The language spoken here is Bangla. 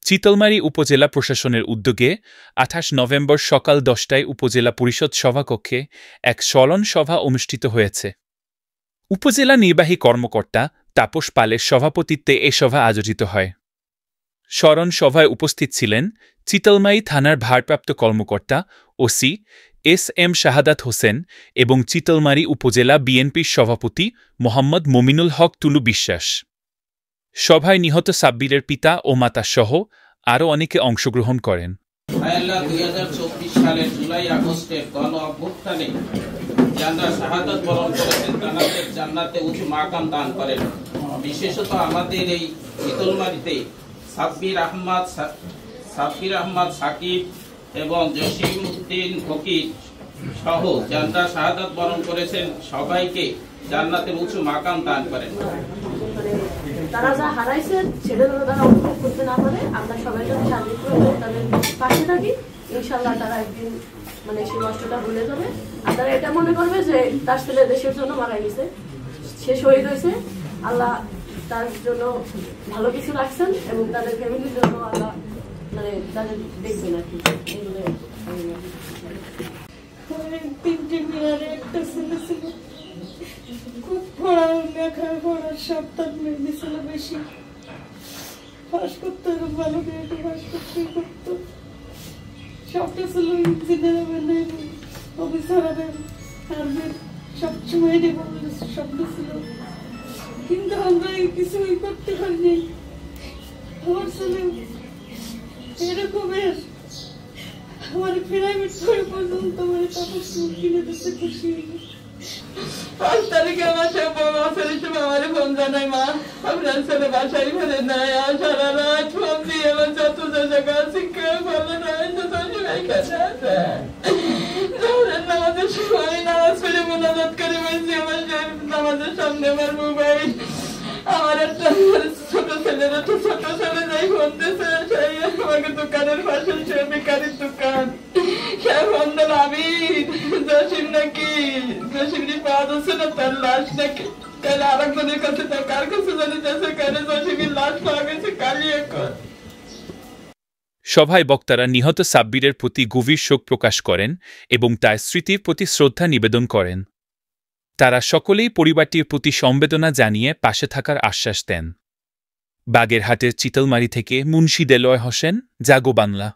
চিতলমারী উপজেলা প্রশাসনের উদ্যোগে ২৮ নভেম্বর সকাল ১০টায় উপজেলা পরিষদ সভাকক্ষে এক স্মরণ সভা অনুষ্ঠিত হয়েছে। উপজেলা নির্বাহী কর্মকর্তা তাপস পালের সভাপতিত্বে এ সভা আয়োজিত হয়। স্মরণ সভায় উপস্থিত ছিলেন চিতলমারী থানার ভারপ্রাপ্ত কর্মকর্তা ওসি এস.এম. শাহাদাত হোসেন এবং চিতলমারী উপজেলা বিএনপির সভাপতি মোহাম্মদ মমিনুল হক টুলু বিশ্বাস। সভায় নিহত সাব্বিরের পিতা ও মাতাসহ আরও অনেকে অংশগ্রহণ করেন। ২০২৪ সালের জুলাই আগস্টের গণ অভ্যুত্থানে যারা শাহাদাত বরণ করেছেন তাদের জান্নাতে উঁচু মাকাম দান করেন। বিশেষত আমাদের এই চিতলমারীতে সাব্বির আহমদ সাকিব এবং জসিম উদ্দিন ফকির সহ যারা শাহাদাত বরণ করেছেন সবাইকে জান্নাতের উঁচু মাকাম দান করেন। তারা যা হারাইছে সেটা যেন তারা অনুভব করতে না পারে, আমরা সবাই যদি শান্তিপূর্ণ তাদের পাশে থাকি, ইনশাল্লাহ তারা একদিন সেই কষ্টটা ভুলে যাবে। আর তারা এটা মনে করবে যে তার ছেলে দেশের জন্য মারা গেছে, সে শহীদ হয়েছে, আল্লাহ তার জন্য ভালো কিছু রাখছেন এবং তাদের ফ্যামিলির জন্য আল্লাহ তাদের দেখবেন আর কি। তিনটে মেয়ের একটা ছেলে ছিল, খুব পড়ার সপ্তাহ মেয়ে ছিল, বেশি পাস করতে ভালো মেয়েটা পাস করতেই করতো, সবটা ছিল ইঞ্জিনিয়ার হবে, অফিসার হবে, আর্মির সবসময় স্বপ্ন ছিল, কিন্তু আমরা কিছুই করতে পারিনি। আমার ছেলে এরকমের আমার প্রাইভেট করে পর্যন্ত তাপস কিনে দিতে খুশি। 5 তারিখে আমার সব বাবা ছেলে আমার ফোন জানাই, মা আপনার ছেলে বাসায় ফেলে নাই, সারা রাত ফোন দিয়ে আমার যত জায়গা শিক্ষা ভালো নয় নামাজের সময় নামাজ পড়ে মোনাজাত করে বলছি, আমার নামাজের সামনে আমার মোবাইল, আমার একটা ছোট ছেলের একটা ছোট ছেলে যাই ফোন দিয়েছে, সেই আমাকে দোকানের পাশে সে বেকারির দোকান, সে ফোন দিল আমি জসিম নাকি জসিমনি পাওয়া যাচ্ছে না, তার লাশ নাকি তাহলে আরেকজনের কাছে কার কাছে জানি যাচ্ছে, কেন জসিমের লাশ পাওয়া গেছে কালি এখন। সভায় বক্তারা নিহত সাব্বিরের প্রতি গভীর শোক প্রকাশ করেন এবং তার স্মৃতির প্রতি শ্রদ্ধা নিবেদন করেন। তারা সকলেই পরিবারটির প্রতি সমবেদনা জানিয়ে পাশে থাকার আশ্বাস দেন। বাগেরহাটের চিতলমারী থেকে মুন্সি দেলোয়ার হোসেন, জাগো বাংলা।